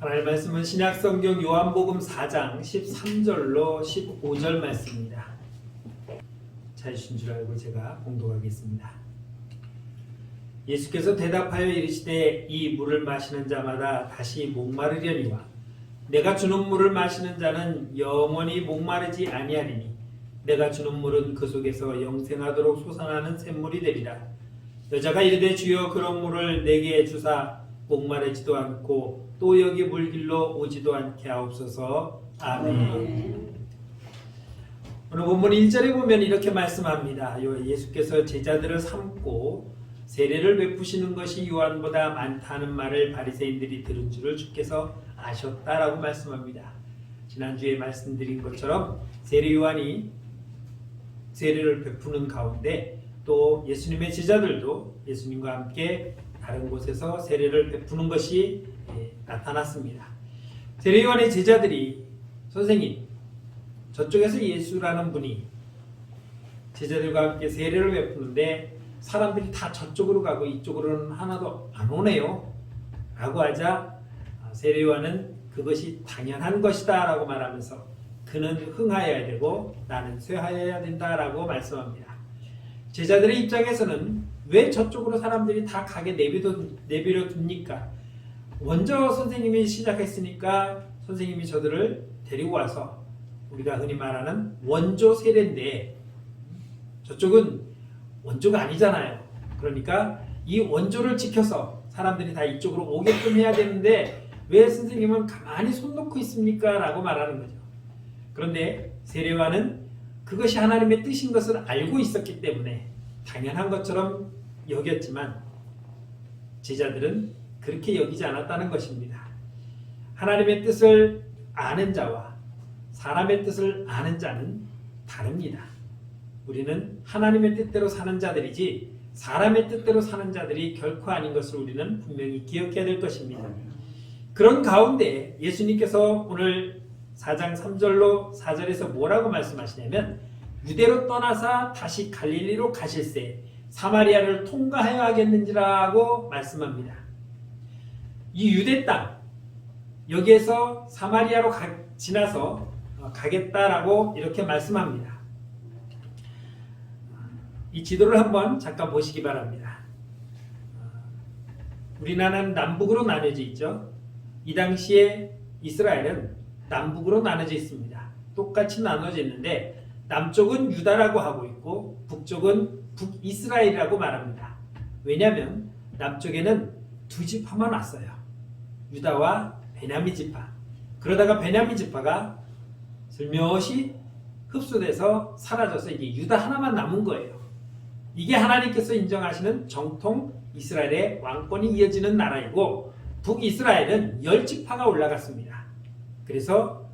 하나님의 말씀은 신약성경 요한복음 4장 13절로 15절 말씀입니다. 찾으신 줄 알고 제가 봉독하겠습니다. 예수께서 대답하여 이르시되 이 물을 마시는 자마다 다시 목마르려니와 내가 주는 물을 마시는 자는 영원히 목마르지 아니하리니 내가 주는 물은 그 속에서 영생하도록 솟아나는 샘물이 되리라. 여자가 이르되 주여 그런 물을 내게 주사 목마르지도 않고 또 여기 물길로 오지도 않게 하옵소서. 아멘. 오늘 본문 1절에 보면 이렇게 말씀합니다. 예수께서 제자들을 삼고 세례를 베푸시는 것이 요한보다 많다는 말을 바리새인들이 들은 줄을 주께서 아셨다라고 말씀합니다. 지난주에 말씀드린 것처럼 세례 요한이 세례를 베푸는 가운데 또 예수님의 제자들도 예수님과 함께 다른 곳에서 세례를 베푸는 것이 나타났습니다. 세례 요한의 제자들이 선생님, 저쪽에서 예수라는 분이 제자들과 함께 세례를 베푸는데 사람들이 다 저쪽으로 가고 이쪽으로는 하나도 안 오네요 라고 하자 세례 요한은 그것이 당연한 것이다 라고 말하면서 그는 흥하여야 되고 나는 쇠하여야 된다 라고 말씀합니다. 제자들의 입장에서는 왜 저쪽으로 사람들이 다 가게 내버려 둡니까? 먼저 선생님이 시작했으니까 선생님이 저들을 데리고 와서 우리가 흔히 말하는 원조 세례인데 저쪽은 원조가 아니잖아요. 그러니까 이 원조를 지켜서 사람들이 다 이쪽으로 오게끔 해야 되는데 왜 선생님은 가만히 손 놓고 있습니까? 라고 말하는 거죠. 그런데 세례요한은 그것이 하나님의 뜻인 것을 알고 있었기 때문에 당연한 것처럼 여겼지만 제자들은 그렇게 여기지 않았다는 것입니다. 하나님의 뜻을 아는 자와 사람의 뜻을 아는 자는 다릅니다. 우리는 하나님의 뜻대로 사는 자들이지 사람의 뜻대로 사는 자들이 결코 아닌 것을 우리는 분명히 기억해야 될 것입니다. 그런 가운데 예수님께서 오늘 4장 3절로 4절에서 뭐라고 말씀하시냐면 유대로 떠나사 다시 갈릴리로 가실새 사마리아를 통과해야 하겠는지라고 말씀합니다. 이 유대 땅 여기에서 사마리아로 지나서 가겠다라고 이렇게 말씀합니다. 이 지도를 한번 잠깐 보시기 바랍니다. 우리나라는 남북으로 나뉘어져 있죠. 이 당시에 이스라엘은 남북으로 나눠져 있습니다. 똑같이 나눠져 있는데 남쪽은 유다라고 하고 있고 북쪽은 북이스라엘이라고 말합니다. 왜냐하면 남쪽에는 두 지파만 왔어요. 유다와 베냐민 지파. 그러다가 베냐민 지파가 슬며시 흡수돼서 사라져서 이제 유다 하나만 남은 거예요. 이게 하나님께서 인정하시는 정통 이스라엘의 왕권이 이어지는 나라이고 북이스라엘은 10지파가 올라갔습니다. 그래서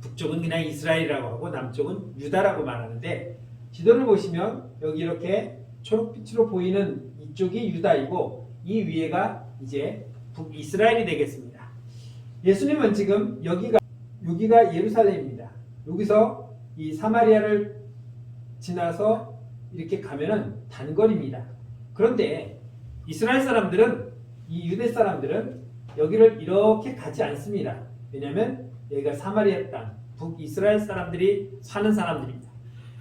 북쪽은 그냥 이스라엘이라고 하고 남쪽은 유다라고 말하는데 지도를 보시면 여기 이렇게 초록빛으로 보이는 이쪽이 유다이고 이 위에가 이제 북이스라엘이 되겠습니다. 예수님은 지금 여기가 예루살렘입니다. 여기서 이 사마리아를 지나서 이렇게 가면은 단거리입니다. 그런데 이스라엘 사람들은 이 유대 사람들은 여기를 이렇게 가지 않습니다. 왜냐하면 여기가 사마리아 땅, 북이스라엘 사람들이 사는 사람들입니다.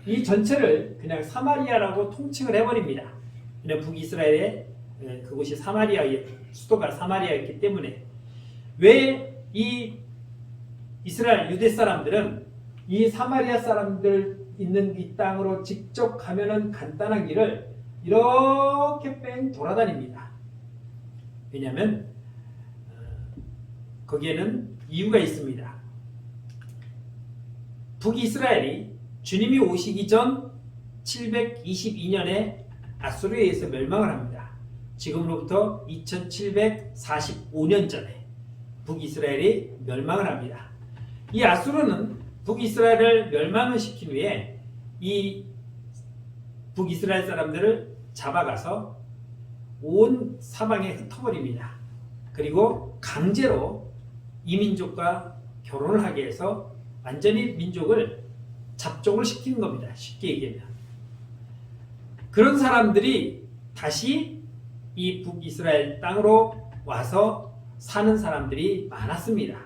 이 전체를 그냥 사마리아라고 통칭을 해버립니다. 그냥 북이스라엘의 그곳이 사마리아의 수도가 사마리아였기 때문에 왜 이 이스라엘 유대 사람들은 이 사마리아 사람들 있는 이 땅으로 직접 가면은 간단한 길을 이렇게 뺑 돌아다닙니다. 왜냐하면 거기에는 이유가 있습니다. 북이스라엘이 주님이 오시기 전 722년에 아수르에 의해서 멸망을 합니다. 지금으로부터 2745년 전에 북이스라엘이 멸망을 합니다. 이 아수르는 북이스라엘을 멸망을 시킨 후에 이 북이스라엘 사람들을 잡아가서 온 사방에 흩어버립니다. 그리고 강제로 이민족과 결혼을 하게 해서 완전히 민족을 잡종을 시키는 겁니다. 쉽게 얘기하면. 그런 사람들이 다시 이 북이스라엘 땅으로 와서 사는 사람들이 많았습니다.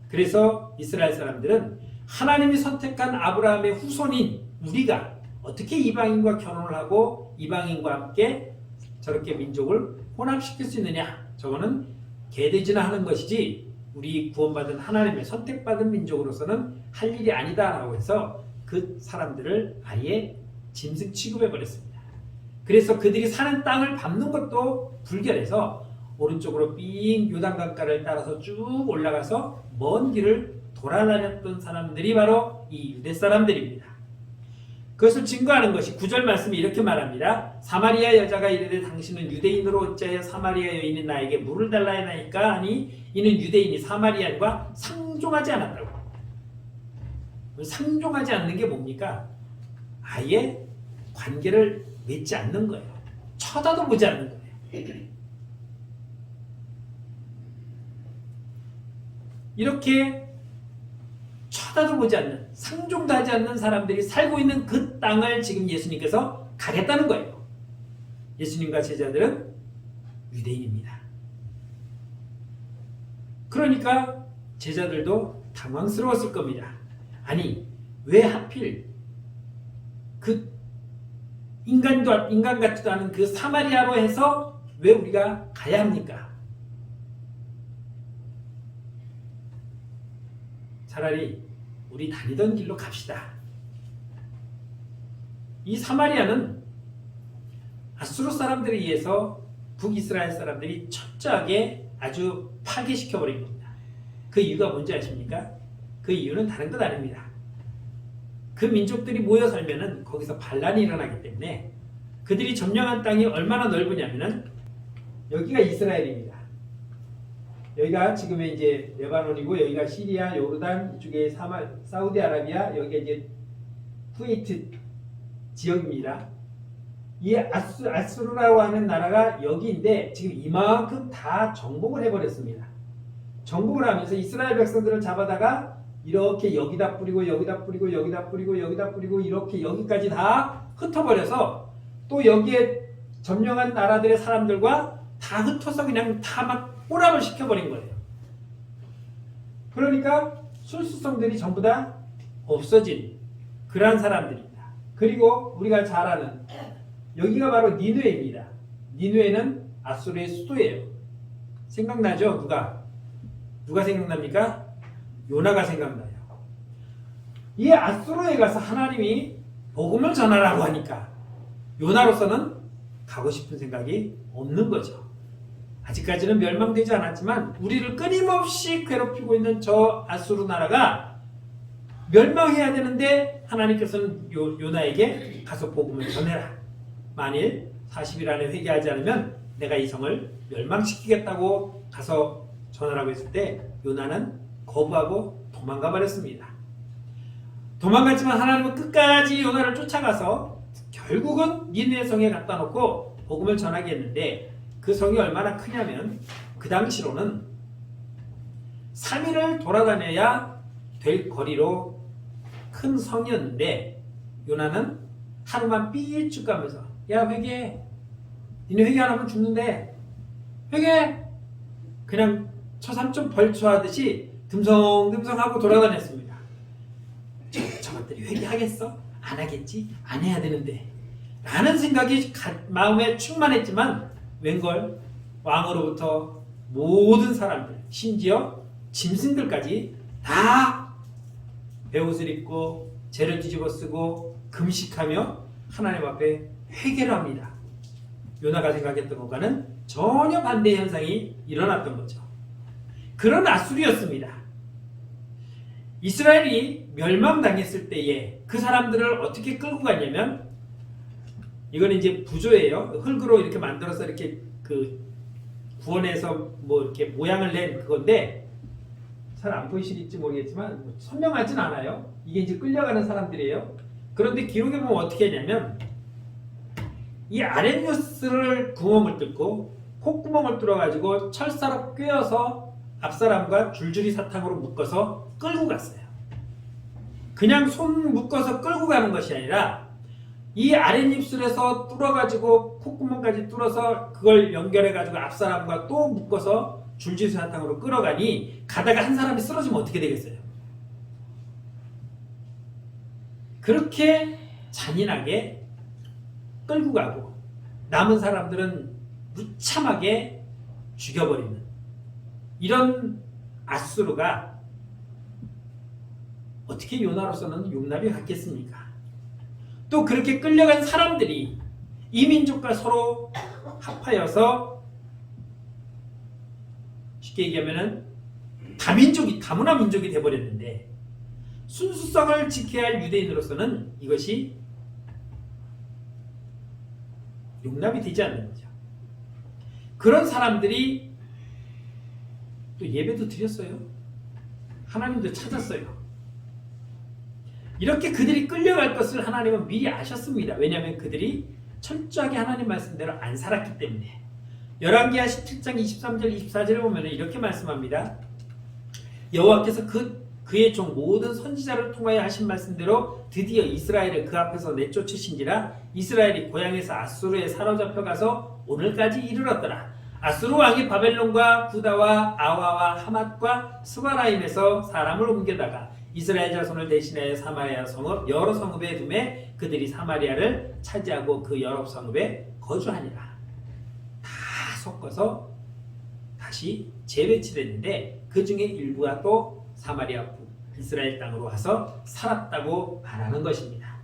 그래서 이스라엘 사람들은 하나님이 선택한 아브라함의 후손인 우리가 어떻게 이방인과 결혼을 하고 이방인과 함께 저렇게 민족을 혼합시킬 수 있느냐, 저거는 개돼지나 하는 것이지 우리 구원받은 하나님의 선택받은 민족으로서는 할 일이 아니다라고 해서 그 사람들을 아예 짐승 취급해 버렸습니다. 그래서 그들이 사는 땅을 밟는 것도 불결해서 오른쪽으로 삥 요단강가를 따라서 쭉 올라가서 먼 길을 돌아다녔던 사람들이 바로 이 유대 사람들입니다. 그것을 증거하는 것이 9절 말씀이 이렇게 말합니다. 사마리아 여자가 이르되 당신은 유대인으로 어찌하여 사마리아 여인인 나에게 물을 달라 하나이까 하니 이는 유대인이 사마리아인과 상종하지 않았다고. 상종하지 않는 게 뭡니까? 아예 관계를 맺지 않는 거예요. 쳐다도 보지 않는 거예요. 이렇게 쳐다도 보지 않는, 상종도 하지 않는 사람들이 살고 있는 그 땅을 지금 예수님께서 가겠다는 거예요. 예수님과 제자들은 유대인입니다. 그러니까 제자들도 당황스러웠을 겁니다. 아니, 왜 하필 그 인간 같지도 않은 그 사마리아로 해서 왜 우리가 가야 합니까? 차라리 우리 다니던 길로 갑시다. 이 사마리아는 아수르 사람들에 의해서 북이스라엘 사람들이 철저하게 아주 파괴시켜버린 겁니다. 그 이유가 뭔지 아십니까? 그 이유는 다른 것 아닙니다. 그 민족들이 모여 살면은 거기서 반란이 일어나기 때문에 그들이 점령한 땅이 얼마나 넓으냐면은 여기가 이스라엘입니다. 여기가 지금의 이제 레바논이고 여기가 시리아, 요르단, 이쪽에 사우디아라비아, 여기가 이제 쿠웨이트 지역입니다. 이 아수르라고 하는 나라가 여기인데 지금 이만큼 다 정복을 해버렸습니다. 정복을 하면서 이스라엘 백성들을 잡아다가 이렇게 여기다 뿌리고 여기다 뿌리고 여기다 뿌리고 여기다 뿌리고 이렇게 여기까지 다 흩어버려서 또 여기에 점령한 나라들의 사람들과 다 흩어서 그냥 다 막 혼합을 시켜버린 거예요. 그러니까 술수성들이 전부 다 없어진 그러한 사람들입니다. 그리고 우리가 잘 아는 여기가 바로 니느웨입니다. 니느웨는 아수르의 수도예요. 생각나죠? 누가 생각납니까? 요나가 생각나요. 이 아수르에 가서 하나님이 복음을 전하라고 하니까 요나로서는 가고 싶은 생각이 없는 거죠. 아직까지는 멸망되지 않았지만 우리를 끊임없이 괴롭히고 있는 저 아수르 나라가 멸망해야 되는데 하나님께서는 요나에게 가서 복음을 전해라. 만일 40일 안에 회개하지 않으면 내가 이 성을 멸망시키겠다고 가서 전하라고 했을 때 요나는 거부하고 도망가 버렸습니다. 도망갔지만 하나님은 끝까지 요나를 쫓아가서 결국은 니느웨 성에 갖다 놓고 복음을 전하게 했는데 그 성이 얼마나 크냐면 그 당시로는 3일을 돌아다녀야 될 거리로 큰 성이었는데 요나는 하루만 삐쭉 가면서 야 회개해, 니네 회개 안 하면 죽는데 회개해, 그냥 처삼촌 벌초하듯이 듬성듬성하고 돌아다녔습니다. 저것들이 회개하겠어? 안 하겠지? 안 해야 되는데 라는 생각이 마음에 충만했지만 웬걸 왕으로부터 모든 사람들, 심지어 짐승들까지 다 베옷을 입고 죄를 뒤집어 쓰고 금식하며 하나님 앞에 회개를 합니다. 요나가 생각했던 것과는 전혀 반대의 현상이 일어났던 거죠. 그런 아수르였습니다. 이스라엘이 멸망당했을 때에 그 사람들을 어떻게 끌고 갔냐면 이거는 이제 부조예요. 흙으로 이렇게 만들어서 이렇게 그 구원해서 뭐 이렇게 모양을 낸 그건데 잘 안 보이실지 모르겠지만 뭐 선명하진 않아요. 이게 이제 끌려가는 사람들이에요. 그런데 기록에 보면 어떻게 했냐면 이 아랫뉴스를 구멍을 뚫고 콧구멍을 뚫어가지고 철사로 꿰어서 앞사람과 줄줄이 사탕으로 묶어서 끌고 갔어요. 그냥 손 묶어서 끌고 가는 것이 아니라 이 아랫입술에서 뚫어가지고 콧구멍까지 뚫어서 그걸 연결해가지고 앞사람과 또 묶어서 줄지수 사탕으로 끌어가니 가다가 한 사람이 쓰러지면 어떻게 되겠어요? 그렇게 잔인하게 끌고 가고 남은 사람들은 무참하게 죽여버리는 이런 아수르가 어떻게 요나로서는 용납이 갔겠습니까? 또 그렇게 끌려간 사람들이 이 민족과 서로 합하여서 쉽게 얘기하면은 다문화 민족이 돼버렸는데 순수성을 지켜야 할 유대인으로서는 이것이 용납이 되지 않는 거죠. 그런 사람들이 또 예배도 드렸어요. 하나님도 찾았어요. 이렇게 그들이 끌려갈 것을 하나님은 미리 아셨습니다. 왜냐하면 그들이 철저하게 하나님 말씀대로 안 살았기 때문에. 열왕기하 17장 23절 24절을 보면 이렇게 말씀합니다. 여호와께서 그의 종 모든 선지자를 통하여 하신 말씀대로 드디어 이스라엘을 그 앞에서 내쫓으신지라. 이스라엘이 고향에서 아수르에 사로잡혀 가서 오늘까지 이르렀더라. 아수르 왕이 바벨론과 구다와 아와와 하맛과 스바라임에서 사람을 옮겨다가 이스라엘 자손을 대신하여 사마리아 성읍 여러 성읍에 두매 그들이 사마리아를 차지하고 그 여러 성읍에 거주하니라. 다 섞어서 다시 재배치됐는데 그 중에 일부가 또 사마리아 이스라엘 땅으로 와서 살았다고 말하는 것입니다.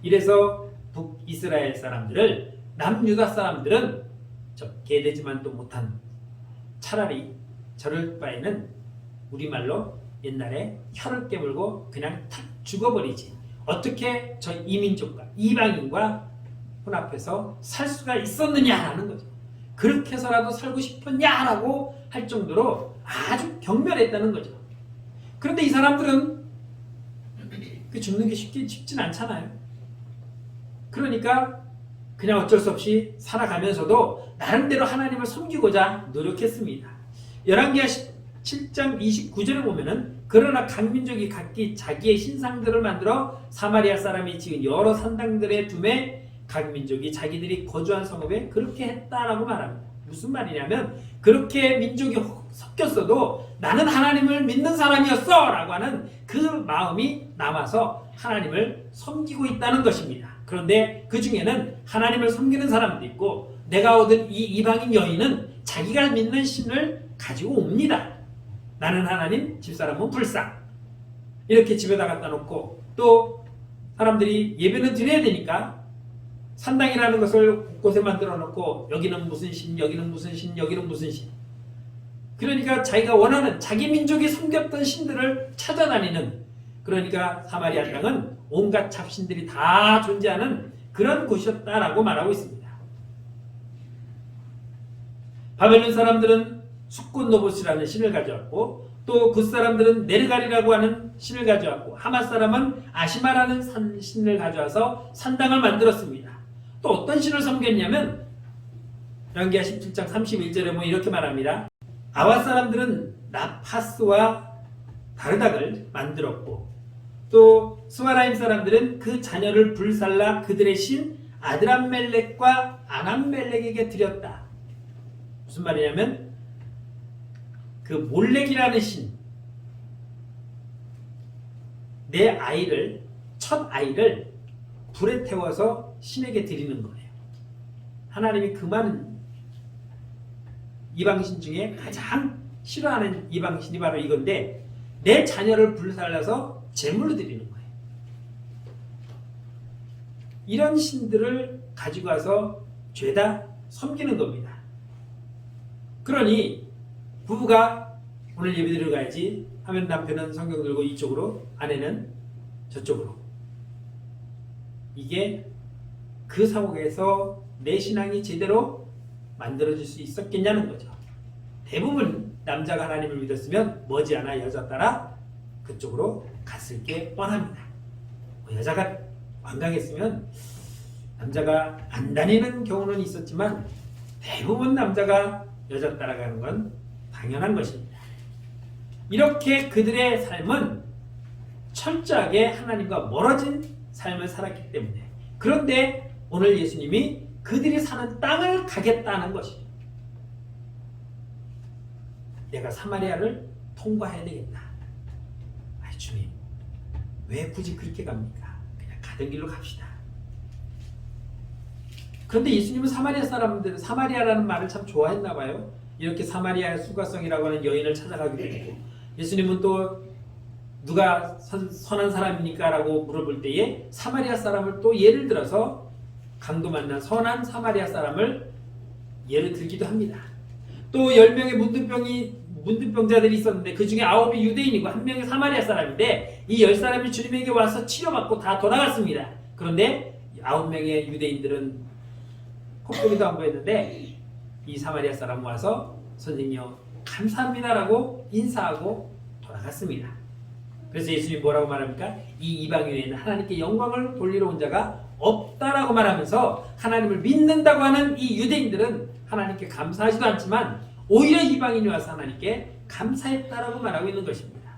이래서 북이스라엘 사람들을 남유다 사람들은 개되지만 또 못한 차라리 저럴 바에는 우리말로 옛날에 혀를 깨물고 그냥 탁 죽어버리지. 어떻게 저 이민족과 이방인과 혼합해서 살 수가 있었느냐라는 거죠. 그렇게 해서라도 살고 싶었냐라고 할 정도로 아주 경멸했다는 거죠. 그런데 이 사람들은 그 죽는 게 쉽진 않잖아요. 그러니까 그냥 어쩔 수 없이 살아가면서도 나름대로 하나님을 섬기고자 노력했습니다. 열왕기하 7장 29절을 보면은 그러나 각 민족이 각기 자기의 신상들을 만들어 사마리아 사람이 지은 여러 산당들에 두매 각 민족이 자기들이 거주한 성읍에 그렇게 했다라고 말합니다. 무슨 말이냐면 그렇게 민족이 섞였어도 나는 하나님을 믿는 사람이었어 라고 하는 그 마음이 남아서 하나님을 섬기고 있다는 것입니다. 그런데 그 중에는 하나님을 섬기는 사람도 있고 내가 얻은 이 이방인 여인은 자기가 믿는 신을 가지고 옵니다. 나는 하나님, 집사람은 불상. 이렇게 집에다 갖다 놓고 또 사람들이 예배는 드려야 되니까 산당이라는 것을 곳곳에 만들어 놓고 여기는 무슨 신, 여기는 무슨 신, 여기는 무슨 신. 그러니까 자기가 원하는 자기 민족이 섬겼던 신들을 찾아다니는, 그러니까 사마리아 땅은 온갖 잡신들이 다 존재하는 그런 곳이었다라고 말하고 있습니다. 바벨론 사람들은 숙군노봇이라는 신을 가져왔고 또 그 사람들은 네르갈이라고 하는 신을 가져왔고 하맛 사람은 아시마라는 신을 가져와서 산당을 만들었습니다. 또 어떤 신을 섬겼냐면 열왕기하 17장 31절에 보면 이렇게 말합니다. 아와 사람들은 나파스와 다르닥을 만들었고 또 스와라임 사람들은 그 자녀를 불살라 그들의 신 아드람멜렉과 아남멜렉에게 드렸다. 무슨 말이냐면 그 몰렉이라는 신, 내 아이를, 첫 아이를 불에 태워서 신에게 드리는 거예요. 하나님이 그 많은 이방신 중에 가장 싫어하는 이방신이 바로 이건데 내 자녀를 불살라서 제물로 드리는 거예요. 이런 신들을 가지고 와서 죄다 섬기는 겁니다. 그러니 부부가 오늘 예배 드리러 가야지 하면 남편은 성경 들고 이쪽으로, 아내는 저쪽으로. 이게 그 상황에서 내 신앙이 제대로 만들어질 수 있었겠냐는 거죠. 대부분 남자가 하나님을 믿었으면 머지않아 여자 따라 그쪽으로 갔을 게 뻔합니다. 여자가 완강했으면 남자가 안 다니는 경우는 있었지만 대부분 남자가 여자 따라가는 건 당연한 것입니다. 이렇게 그들의 삶은 철저하게 하나님과 멀어진 삶을 살았기 때문에, 그런데 오늘 예수님이 그들이 사는 땅을 가겠다는 것이죠. 내가 사마리아를 통과해야 되겠다. 아이 주님, 왜 굳이 그렇게 갑니까? 그냥 가던 길로 갑시다. 그런데 예수님은 사마리아 사람들, 사마리아라는 말을 참 좋아했나 봐요. 이렇게 사마리아의 수가성이라고 하는 여인을 찾아가기도 했고, 예수님은 또 누가 선한 사람입니까? 라고 물어볼 때에 사마리아 사람을 또 예를 들어서 강도 만난 선한 사마리아 사람을 예를 들기도 합니다. 또 10명의 문둥병자들이 있었는데 그 중에 9이 유대인이고 1명이 사마리아 사람인데 이 10사람이 주님에게 와서 치료받고 다 돌아갔습니다. 그런데 9명의 유대인들은 콧구멍도 안 보였는데 이 사마리아 사람 와서 선생님요 감사합니다라고 인사하고 돌아갔습니다. 그래서 예수님이 뭐라고 말합니까? 이 이방인에는 하나님께 영광을 돌리러 온 자가 없다라고 말하면서 하나님을 믿는다고 하는 이 유대인들은 하나님께 감사하지도 않지만 오히려 이방인이 와서 하나님께 감사했다라고 말하고 있는 것입니다.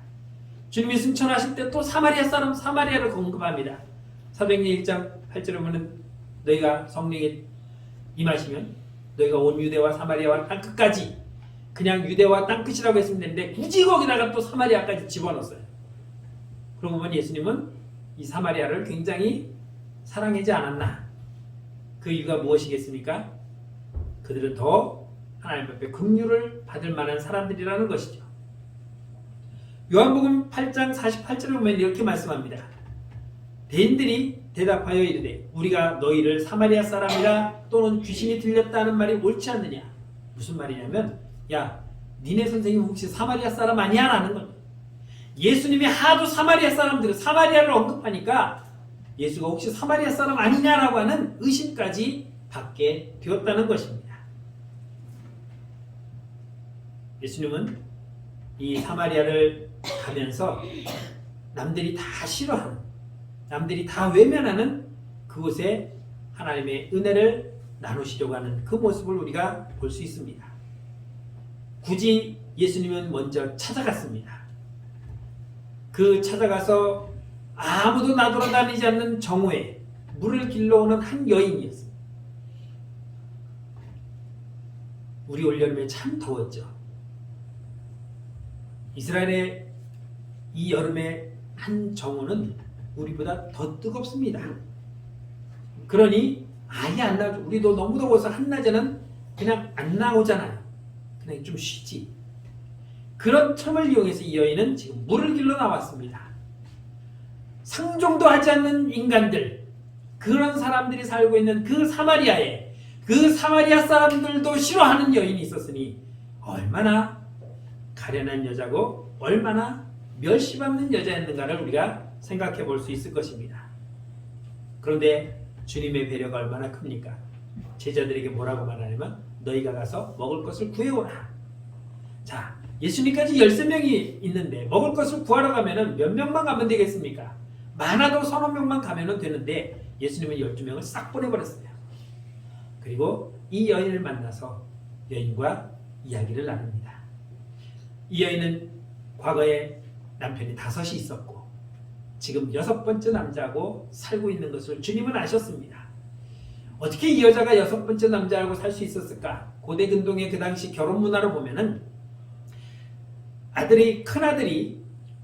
주님이 승천하실 때 또 사마리아 사람 사마리아를 언급합니다. 사도행전 1장 8절에 보면 너희가 성령에 임하시면 너희가 온 유대와 사마리아와 땅끝까지, 그냥 유대와 땅끝이라고 했으면 되는데 굳이 거기다가 또 사마리아까지 집어넣었어요. 그러고 보면 예수님은 이 사마리아를 굉장히 사랑하지 않았나? 그 이유가 무엇이겠습니까? 그들은 더 하나님 앞에 긍휼을 받을 만한 사람들이라는 것이죠. 요한복음 8장 48절을 보면 이렇게 말씀합니다. 대인들이 대답하여 이르되 우리가 너희를 사마리아 사람이라 또는 귀신이 들렸다는 말이 옳지 않느냐? 무슨 말이냐면 야 니네 선생님 혹시 사마리아 사람 아니야? 라는 거예요. 예수님이 하도 사마리아 사람들을 사마리아를 언급하니까 예수가 혹시 사마리아 사람 아니냐라고 하는 의심까지 받게 되었다는 것입니다. 예수님은 이 사마리아를 가면서 남들이 다 싫어하는, 남들이 다 외면하는 그곳에 하나님의 은혜를 나누시려고 하는 그 모습을 우리가 볼 수 있습니다. 굳이 예수님은 먼저 찾아갔습니다. 그 찾아가서 아무도 나돌아다니지 않는 정오에 물을 길러오는 한 여인이었습니다. 우리 올여름에 참 더웠죠. 이스라엘의 이 여름의 한 정오는 우리보다 더 뜨겁습니다. 그러니 아예 안 나오죠. 우리도 너무 더워서 한낮에는 그냥 안 나오잖아요. 그냥 좀 쉬지. 그런 틈을 이용해서 이 여인은 지금 물을 길러 나왔습니다. 상종도 하지 않는 인간들, 그런 사람들이 살고 있는 그 사마리아에 그 사마리아 사람들도 싫어하는 여인이 있었으니 얼마나 가련한 여자고 얼마나 멸시받는 여자였는가를 우리가 생각해 볼 수 있을 것입니다. 그런데 주님의 배려가 얼마나 큽니까? 제자들에게 뭐라고 말하냐면 너희가 가서 먹을 것을 구해오라. 자, 예수님까지 13명이 있는데 먹을 것을 구하러 가면은 몇 명만 가면 되겠습니까? 많아도 서너 명만 가면 되는데 예수님은 12명을 싹 보내버렸어요. 그리고 이 여인을 만나서 여인과 이야기를 나눕니다. 이 여인은 과거에 남편이 5이 있었고 지금 6번째 남자하고 살고 있는 것을 주님은 아셨습니다. 어떻게 이 여자가 6번째 남자하고 살 수 있었을까? 고대 근동의 그 당시 결혼 문화로 보면은 큰아들이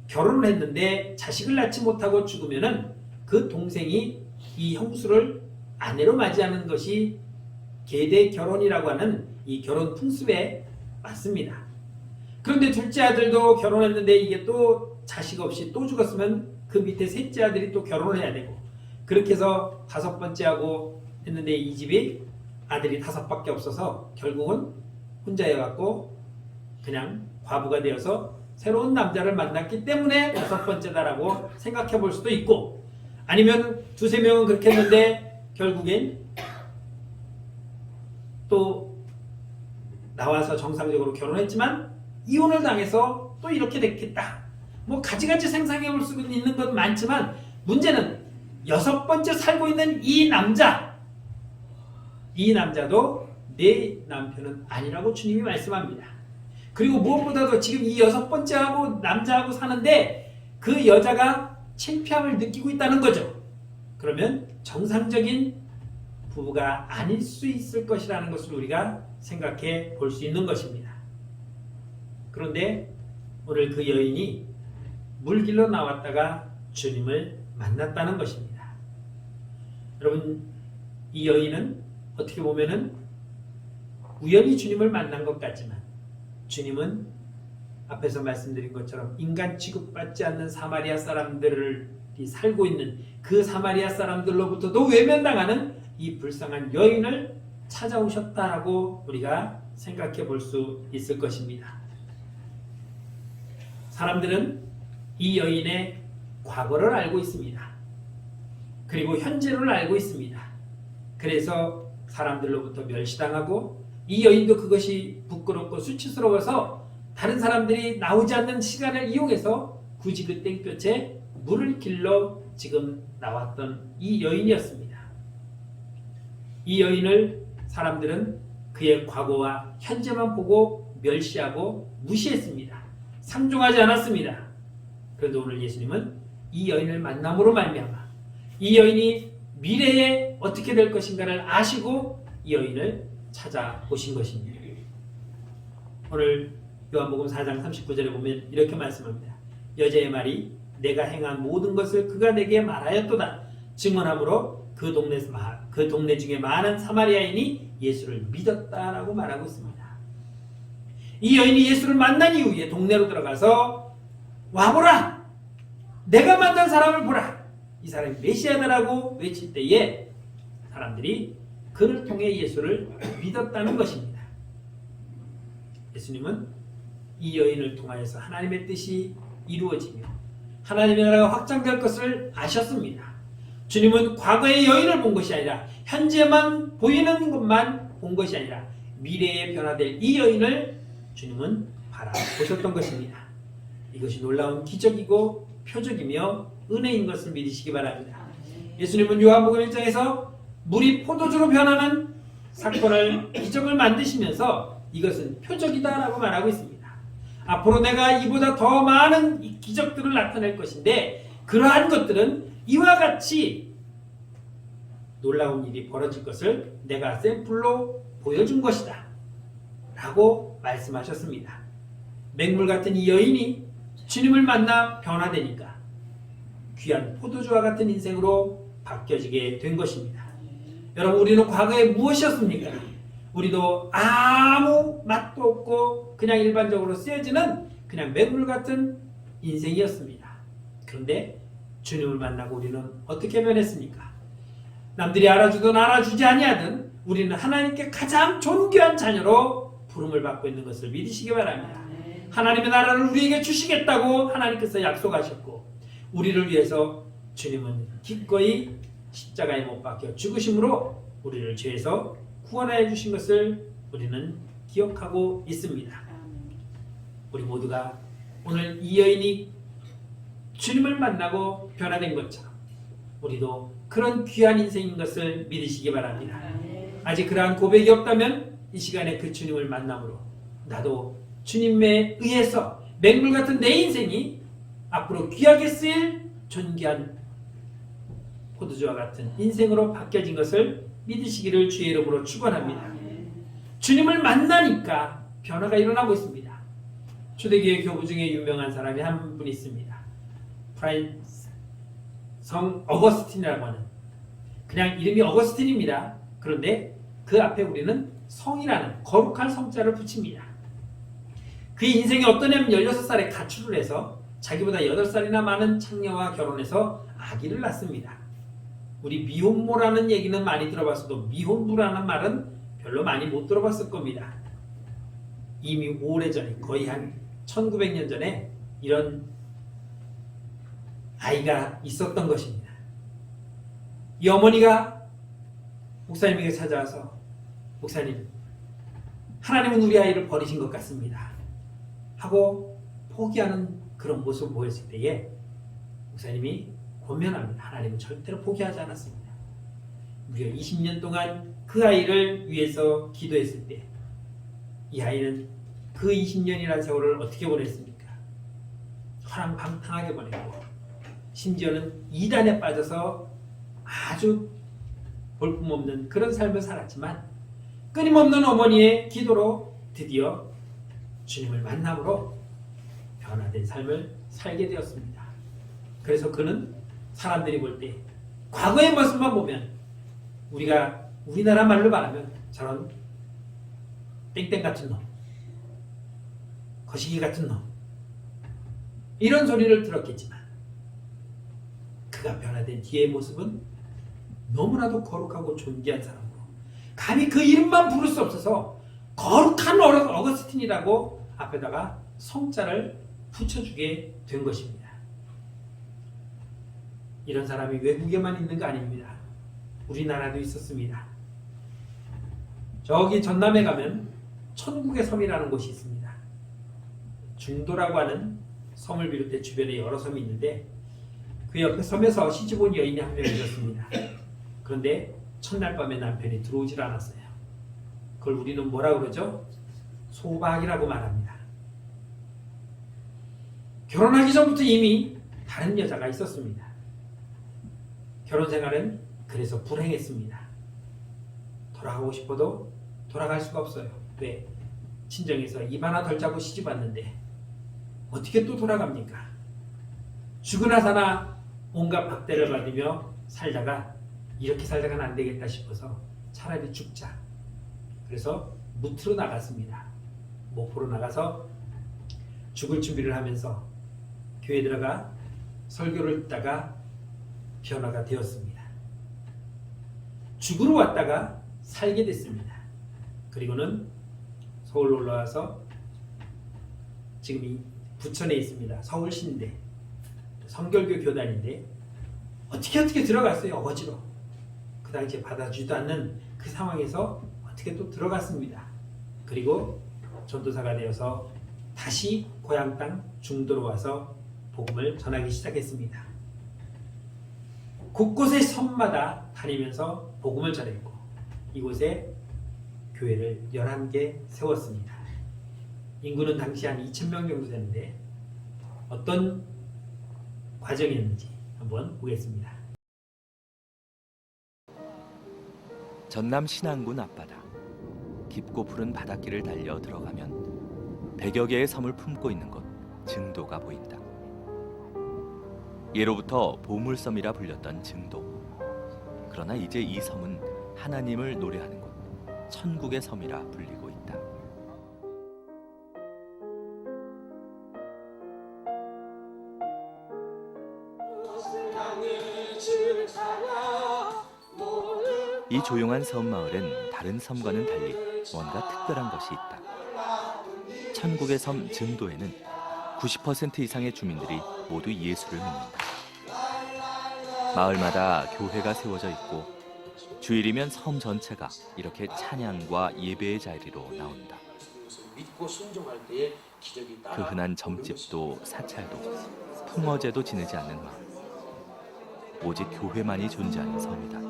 결혼을 했는데 자식을 낳지 못하고 죽으면은 그 동생이 이 형수를 아내로 맞이하는 것이 계대 결혼이라고 하는 이 결혼 풍습에 맞습니다. 그런데 둘째 아들도 결혼했는데 이게 또 자식 없이 또 죽었으면 그 밑에 셋째 아들이 또 결혼을 해야 되고 그렇게 해서 5번째하고 했는데 이 집이 아들이 5밖에 없어서 결국은 혼자여갖고 그냥 과부가 되어서 새로운 남자를 만났기 때문에 6번째다라고 생각해 볼 수도 있고 아니면 2-3명은 그렇게 했는데 결국엔 또 나와서 정상적으로 결혼했지만 이혼을 당해서 또 이렇게 됐겠다. 뭐 가지가지 생각해 볼 수 있는 건 많지만 문제는 6번째 살고 있는 이 남자도 내 남편은 아니라고 주님이 말씀합니다. 그리고 무엇보다도 지금 이 6번째하고 남자하고 사는데 그 여자가 창피함을 느끼고 있다는 거죠. 그러면 정상적인 부부가 아닐 수 있을 것이라는 것을 우리가 생각해 볼 수 있는 것입니다. 그런데 오늘 그 여인이 물길로 나왔다가 주님을 만났다는 것입니다. 여러분, 이 여인은 어떻게 보면은 우연히 주님을 만난 것 같지만 주님은 앞에서 말씀드린 것처럼 인간 취급받지 않는 사마리아 사람들이 살고 있는 그 사마리아 사람들로부터도 외면당하는 이 불쌍한 여인을 찾아오셨다라고 우리가 생각해 볼 수 있을 것입니다. 사람들은 이 여인의 과거를 알고 있습니다. 그리고 현재를 알고 있습니다. 그래서 사람들로부터 멸시당하고 이 여인도 그것이 부끄럽고 수치스러워서 다른 사람들이 나오지 않는 시간을 이용해서 굳이 그 땡볕에 물을 길러 지금 나왔던 이 여인이었습니다. 이 여인을 사람들은 그의 과거와 현재만 보고 멸시하고 무시했습니다. 상종하지 않았습니다. 그런데 오늘 예수님은 이 여인을 만남으로 말미암아 이 여인이 미래에 어떻게 될 것인가를 아시고 이 여인을 찾아오신 것입니다. 오늘 요한복음 4장 39절에 보면 이렇게 말씀합니다. 여자의 말이 내가 행한 모든 것을 그가 내게 말하였도다. 증언함으로 그 동네 중에 많은 사마리아인이 예수를 믿었다라고 말하고 있습니다. 이 여인이 예수를 만난 이후에 동네로 들어가서 와보라! 내가 만난 사람을 보라! 이 사람이 메시아다라고 외칠 때에 사람들이 그를 통해 예수를 믿었다는 것입니다. 예수님은 이 여인을 통하여서 하나님의 뜻이 이루어지며 하나님의 나라가 확장될 것을 아셨습니다. 주님은 과거의 여인을 본 것이 아니라 현재만 보이는 것만 본 것이 아니라 미래에 변화될 이 여인을 주님은 바라보셨던 것입니다. 이것이 놀라운 기적이고 표적이며 은혜인 것을 믿으시기 바랍니다. 예수님은 요한복음 1장에서 물이 포도주로 변하는 사건을 기적을 만드시면서 이것은 표적이다라고 말하고 있습니다. 앞으로 내가 이보다 더 많은 기적들을 나타낼 것인데 그러한 것들은 이와 같이 놀라운 일이 벌어질 것을 내가 샘플로 보여준 것이다 라고 말씀하셨습니다. 맹물 같은 이 여인이 주님을 만나 변화되니까 귀한 포도주와 같은 인생으로 바뀌어지게 된 것입니다. 여러분, 우리는 과거에 무엇이었습니까? 우리도 아무 맛도 없고 그냥 일반적으로 쓰여지는 그냥 맹물 같은 인생이었습니다. 그런데 주님을 만나고 우리는 어떻게 변했습니까? 남들이 알아주든 알아주지 아니하든 우리는 하나님께 가장 존귀한 자녀로 부름을 받고 있는 것을 믿으시기 바랍니다. 하나님의 나라를 우리에게 주시겠다고 하나님께서 약속하셨고 우리를 위해서 주님은 기꺼이 십자가에 못 박혀 죽으심으로 우리를 죄에서 구원하여 주신 것을 우리는 기억하고 있습니다. 우리 모두가 오늘 이 여인이 주님을 만나고 변화된 것처럼 우리도 그런 귀한 인생인 것을 믿으시기 바랍니다. 아직 그러한 고백이 없다면 이 시간에 그 주님을 만남으로 나도 주님에 의해서 맹물 같은 내 인생이 앞으로 귀하게 쓰일 존귀한 포도주와 같은 인생으로 바뀌어진 것을 믿으시기를 주의 이름으로 축원합니다. 주님을 만나니까 변화가 일어나고 있습니다. 초대교회 교부 중에 유명한 사람이 한 분 있습니다. 성 어거스틴이라고 하는, 그냥 이름이 어거스틴입니다. 그런데 그 앞에 우리는 성이라는 거룩한 성자를 붙입니다. 그의 인생이 어떠냐면 16살에 가출을 해서 자기보다 8살이나 많은 창녀와 결혼해서 아기를 낳습니다. 우리 미혼모라는 얘기는 많이 들어봤어도 미혼부라는 말은 별로 많이 못 들어봤을 겁니다. 이미 오래전에, 거의 한 1900년 전에 이런 아이가 있었던 것입니다. 이 어머니가 목사님에게 찾아와서 목사님, 하나님은 우리 아이를 버리신 것 같습니다 하고 포기하는 그런 모습을 보였을 때에 목사님이 권면합니다. 하나님은 절대로 포기하지 않았습니다. 무려 20년 동안 그 아이를 위해서 기도했을 때 이 아이는 그 20년이라는 세월을 어떻게 보냈습니까? 허랑방탕하게 보냈고 심지어는 이단에 빠져서 아주 볼품없는 그런 삶을 살았지만 끊임없는 어머니의 기도로 드디어 주님을 만남으로 변화된 삶을 살게 되었습니다. 그래서 그는 사람들이 볼 때 과거의 모습만 보면 우리가 우리나라 말로 말하면 저런 땡땡 같은 놈, 거시기 같은 놈 이런 소리를 들었겠지만 그가 변화된 뒤의 모습은 너무나도 거룩하고 존귀한 사람으로 감히 그 이름만 부를 수 없어서 거룩한 어거스틴이라고 앞에다가 성자를 붙여주게 된 것입니다. 이런 사람이 외국에만 있는 거 아닙니다. 우리나라도 있었습니다. 저기 전남에 가면 천국의 섬이라는 곳이 있습니다. 중도라고 하는 섬을 비롯해 주변에 여러 섬이 있는데 그 옆에 섬에서 시집 온 여인이 한 명 있었습니다. 그런데 첫날 밤에 남편이 들어오질 않았어요. 그걸 우리는 뭐라 그러죠? 소박이라고 말합니다. 결혼하기 전부터 이미 다른 여자가 있었습니다. 결혼 생활은 그래서 불행했습니다. 돌아가고 싶어도 돌아갈 수가 없어요. 왜? 친정에서 입 하나 덜 짜고 시집 왔는데 어떻게 또 돌아갑니까? 죽으나 사나 온갖 박대를 받으며 살다가 이렇게 살다가는 안 되겠다 싶어서 차라리 죽자. 그래서 무트로 나갔습니다. 목포로 나가서 죽을 준비를 하면서 교회 들어가 설교를 듣다가 변화가 되었습니다. 죽으러 왔다가 살게 됐습니다. 그리고는 서울로 올라와서 지금 이 부천에 있습니다. 서울시인데 성결교 교단인데 어떻게 들어갔어요. 어지러. 그 당시에 받아주지도 않는 그 상황에서 어떻게 또 들어갔습니다. 그리고 전도사가 되어서 다시 고향 땅 중도로 와서 복음을 전하기 시작했습니다. 곳곳의 섬마다 다니면서 복음을 전했고 이곳에 교회를 11개 세웠습니다. 인구는 당시 한 2,000명 정도 되는데 어떤 과정이었는지 한번 보겠습니다. 전남 신안군 앞바다. 깊고 푸른 바닷길을 달려 들어가면 100여 개의 섬을 품고 있는 곳 증도가 보인다. 예로부터 보물섬이라 불렸던 증도. 그러나 이제 이 섬은 하나님을 노래하는 곳, 천국의 섬이라 불리고 있다. 이 조용한 섬 마을엔 다른 섬과는 달리 뭔가 특별한 것이 있다. 천국의 섬 증도에는 90% 이상의 주민들이 모두 예수를 믿는다. 마을마다 교회가 세워져 있고 주일이면 섬 전체가 이렇게 찬양과 예배의 자리로 나온다. 그 흔한 점집도 사찰도 풍어제도 지내지 않는 마을. 오직 교회만이 존재하는 섬이다.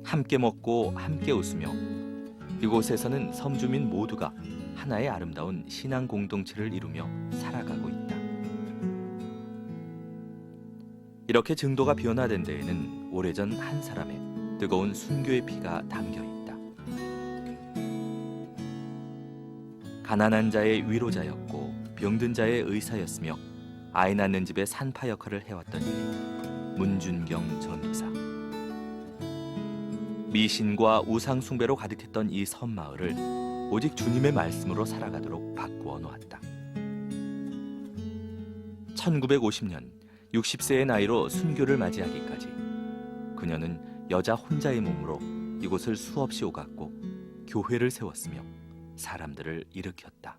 함께 먹고 함께 웃으며 이곳에서는 섬주민 모두가 하나의 아름다운 신앙 공동체를 이루며 살아가고 있다. 이렇게 증도가 변화된 데에는 오래전 한 사람의 뜨거운 순교의 피가 담겨 있다. 가난한 자의 위로자였고 병든 자의 의사였으며 아이 낳는 집의 산파 역할을 해왔던 이인 문준경 전도사. 미신과 우상 숭배로 가득했던 이 섬마을을 오직 주님의 말씀으로 살아가도록 바꾸어 놓았다. 1950년 60세의 나이로 순교를 맞이하기까지 그녀는 여자 혼자의 몸으로 이곳을 수없이 오갔고 교회를 세웠으며 사람들을 일으켰다.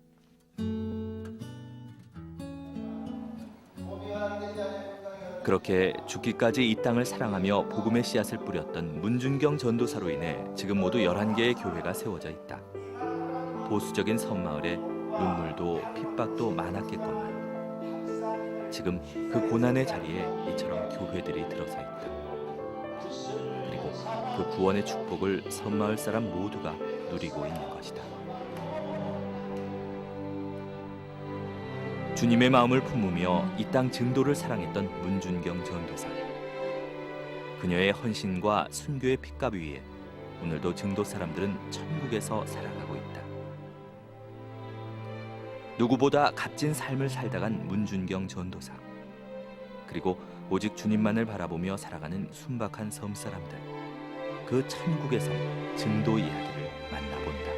그렇게 죽기까지 이 땅을 사랑하며 복음의 씨앗을 뿌렸던 문준경 전도사로 인해 지금 모두 11개의 교회가 세워져 있다. 보수적인 섬마을에 눈물도 핍박도 많았겠건만 지금 그 고난의 자리에 이처럼 교회들이 들어서 있다. 그리고 그 구원의 축복을 섬마을 사람 모두가 누리고 있는 것이다. 주님의 마음을 품으며 이 땅 증도를 사랑했던 문준경 전도사. 그녀의 헌신과 순교의 핏값 위에 오늘도 증도 사람들은 천국에서 살아가고 있다. 누구보다 값진 삶을 살다간 문준경 전도사. 그리고 오직 주님만을 바라보며 살아가는 순박한 섬 사람들. 그 천국의 섬 증도 이야기를 만나본다.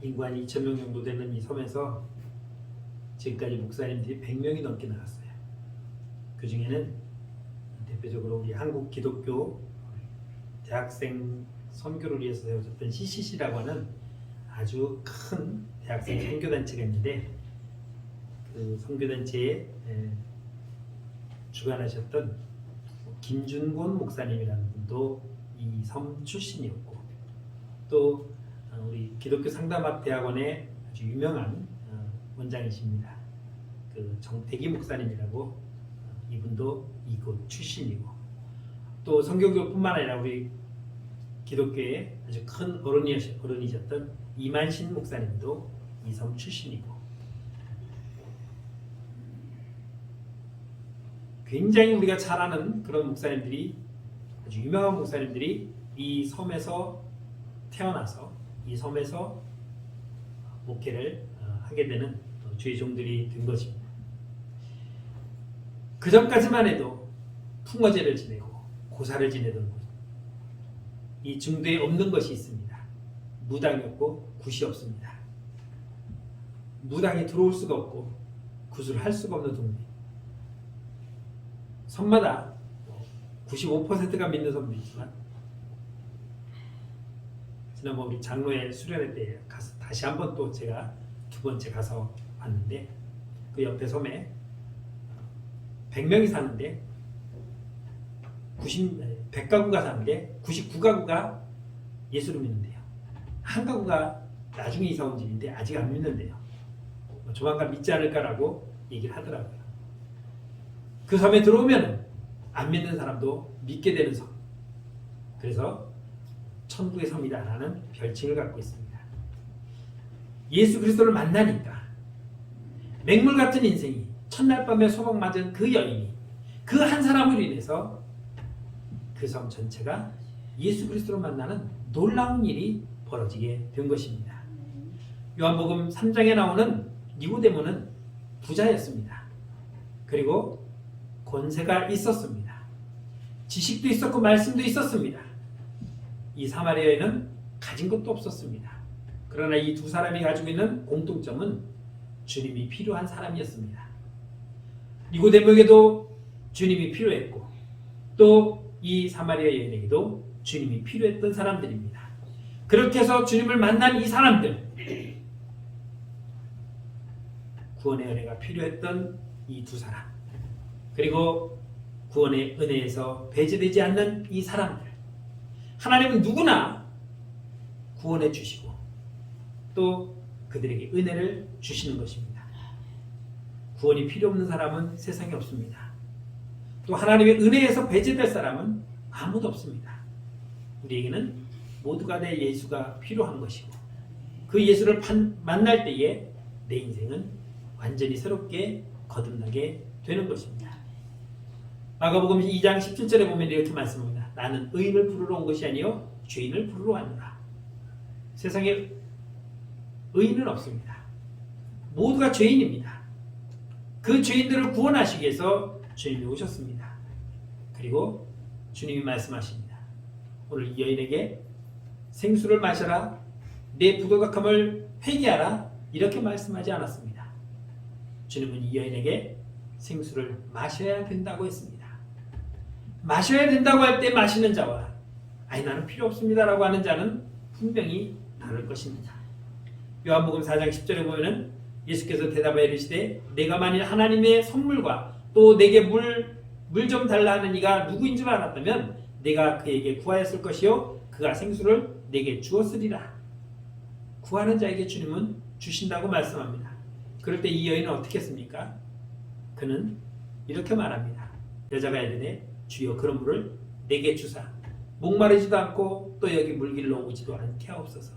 인구 한 2,000명 정도 되는 이 섬에서 지금까지 목사님들이 100명이 넘게 나왔어요. 그 중에는 대표적으로 우리 한국 기독교 대학생 선교를 위해서 세워졌던 CCC라고 하는 아주 큰 대학생 선교단체가 있는데, 그 선교단체에 주관하셨던 김준곤 목사님이라는 분도 이 섬 출신이었고, 또 우리 기독교 상담학 대학원의 아주 유명한 원장이십니다. 그 정태기 목사님이라고, 이분도 이곳 출신이고, 또 성경교뿐만 아니라 우리 기독교의 아주 큰 어른이셨던 이만신 목사님도 이 섬 출신이고, 굉장히 우리가 잘 아는 그런 목사님들이, 아주 유명한 목사님들이 이 섬에서 태어나서 이 섬에서 목회를 하게 되는 주의 종들이 된 것입니다. 그 전까지만 해도 풍어제를 지내고 고사를 지내던 곳, 이 중도에 없는 것이 있습니다. 무당이 없고 굿이 없습니다. 무당이 들어올 수가 없고 굿을 할 수가 없는 동네. 섬마다 95%가 믿는 섬도 있지만, 지난번 우리 장로회 수련회 때 가서 다시 한번 또 제가 두 번째 가서 봤는데, 그 옆에 섬에 100명이 사는데 100가구가 사는데 99가구가 예수를 믿는데요. 한 가구가 나중에 이사 온 집인데 아직 안 믿는데요. 조만간 믿지 않을까라고 얘기를 하더라고요. 그 섬에 들어오면 안 믿는 사람도 믿게 되는 섬. 그래서 천국의 섬이다라는 별칭을 갖고 있습니다. 예수 그리스도를 만나니까 맹물 같은 인생이 첫날 밤에 소복 맞은 그 여인이 그 한 사람으로 인해서 그 섬 전체가 예수 그리스도를 만나는 놀라운 일이 벌어지게 된 것입니다. 요한복음 3장에 나오는 니고데모는 부자였습니다. 그리고 권세가 있었습니다. 지식도 있었고 말씀도 있었습니다. 이 사마리아에는 가진 것도 없었습니다. 그러나 이 두 사람이 가지고 있는 공통점은 주님이 필요한 사람이었습니다. 니고데모에게도 주님이 필요했고, 또 이 사마리아 여인에게도 주님이 필요했던 사람들입니다. 그렇게 해서 주님을 만난 이 사람들, 구원의 은혜가 필요했던 이 두 사람, 그리고 구원의 은혜에서 배제되지 않는 이 사람들, 하나님은 누구나 구원해 주시고 또 그들에게 은혜를 주시는 것입니다. 구원이 필요 없는 사람은 세상에 없습니다. 또 하나님의 은혜에서 배제될 사람은 아무도 없습니다. 우리에게는 모두가 내 예수가 필요한 것이고, 그 예수를 만날 때에 내 인생은 완전히 새롭게 거듭나게 되는 것입니다. 마가복음 2장 17절에 보면 이렇게 말씀합니다. 나는 의인을 부르러 온 것이 아니요 죄인을 부르러 왔노라. 세상에 의인은 없습니다. 모두가 죄인입니다. 그 죄인들을 구원하시기 위해서 주님이 오셨습니다. 그리고 주님이 말씀하십니다. 오늘 이 여인에게 생수를 마셔라, 내 부도덕함을 회개하라, 이렇게 말씀하지 않았습니다. 주님은 이 여인에게 생수를 마셔야 된다고 했습니다. 마셔야 된다고 할 때 마시는 자와 아니 나는 필요 없습니다라고 하는 자는 분명히 다를 것입니다. 요한복음 4장 10절에 보면은 예수께서 대답하여 이르시되 내가 만일 하나님의 선물과 또 내게 물 좀 달라 하는 이가 누구인 줄 알았다면 내가 그에게 구하였을 것이요 그가 생수를 내게 주었으리라. 구하는 자에게 주님은 주신다고 말씀합니다. 그럴 때 이 여인은 어떻게 했습니까? 그는 이렇게 말합니다. 여자가 이르되 주여 그런 물을 내게 주사 목마르지도 않고 또 여기 물길로 오지도 않게 하옵소서.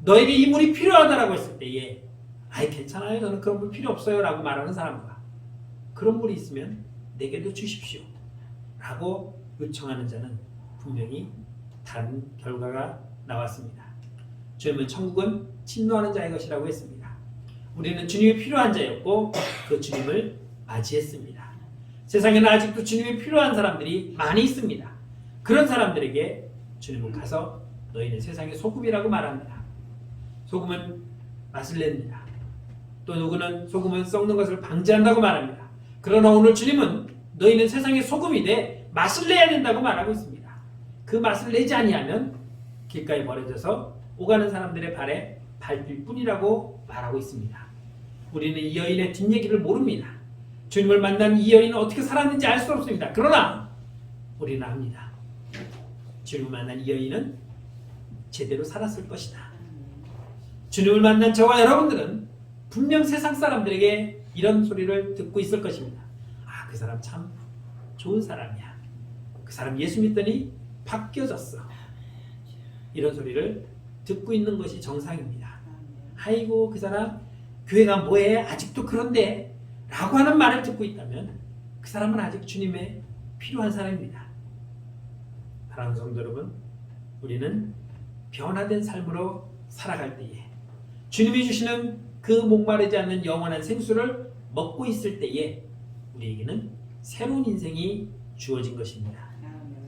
너에게 이 물이 필요하다라고 했을 때에 아이 괜찮아요 저는 그런 물 필요 없어요 라고 말하는 사람과 그런 물이 있으면 내게도 주십시오 라고 요청하는 자는 분명히 다른 결과가 나왔습니다. 주님은 천국은 침노하는 자의 것이라고 했습니다. 우리는 주님이 필요한 자였고 그 주님을 맞이했습니다. 세상에는 아직도 주님이 필요한 사람들이 많이 있습니다. 그런 사람들에게 주님은 가서 너희는 세상의 소금이라고 말합니다. 소금은 맛을 냅니다. 또 누구는 소금은 썩는 것을 방지한다고 말합니다. 그러나 오늘 주님은 너희는 세상의 소금이 돼 맛을 내야 된다고 말하고 있습니다. 그 맛을 내지 아니하면 길가에 버려져서 오가는 사람들의 발에 밟힐 뿐이라고 말하고 있습니다. 우리는 이 여인의 뒷얘기를 모릅니다. 주님을 만난 이 여인은 어떻게 살았는지 알 수 없습니다. 그러나 우리는 압니다. 주님을 만난 이 여인은 제대로 살았을 것이다. 주님을 만난 저와 여러분들은 분명 세상 사람들에게 이런 소리를 듣고 있을 것입니다. 아, 그 사람 참 좋은 사람이야. 그 사람 예수 믿더니 바뀌어졌어. 이런 소리를 듣고 있는 것이 정상입니다. 아이고, 그 사람 교회가 뭐해? 아직도 그런데? 라고 하는 말을 듣고 있다면 그 사람은 아직 주님의 필요한 사람입니다. 사랑하는 성도 여러분, 우리는 변화된 삶으로 살아갈 때에 주님이 주시는 그 목마르지 않는 영원한 생수를 먹고 있을 때에 우리에게는 새로운 인생이 주어진 것입니다.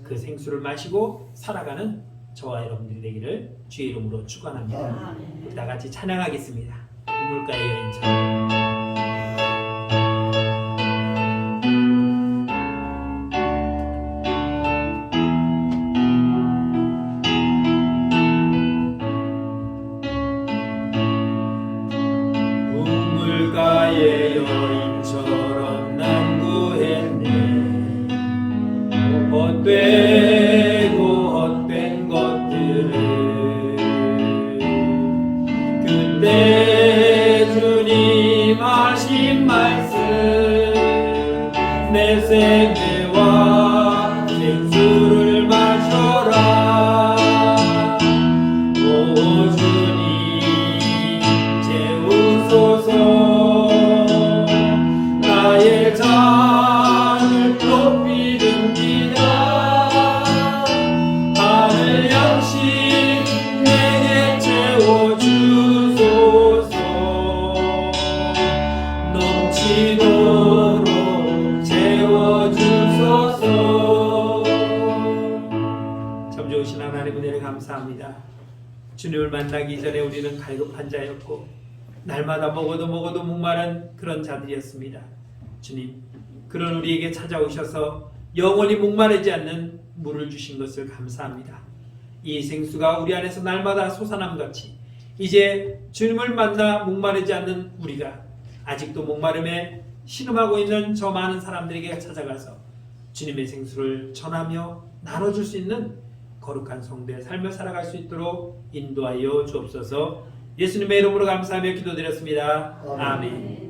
그 생수를 마시고 살아가는 저와 여러분들이 되기를 주의 이름으로 축원합니다. 우리 다 같이 찬양하겠습니다. 우물가의 여인처럼. 우물가의 여인처럼 난 구했네. 헛되고 헛된 것들을 그때 주님 하신 말씀 내 생애와 생수를 마셔라. 오 주님 채우소서. 나의 잔을 높이 듭니다. 하늘 양식 내게 채워주소서. 넘치도록 채워주소서. 참 좋으신 하나님 은혜를 감사합니다. 주님을 만나기 전에 우리는 갈급한 자였고 날마다 먹어도 목마른 그런 자들이었습니다. 주님, 그런 우리에게 찾아오셔서 영원히 목마르지 않는 물을 주신 것을 감사합니다. 이 생수가 우리 안에서 날마다 솟아남같이 이제 주님을 만나 목마르지 않는 우리가 아직도 목마름에 신음하고 있는 저 많은 사람들에게 찾아가서 주님의 생수를 전하며 나눠줄 수 있는 거룩한 성도의 삶을 살아갈 수 있도록 인도하여 주옵소서. 예수님의 이름으로 감사하며 기도드렸습니다. 아멘.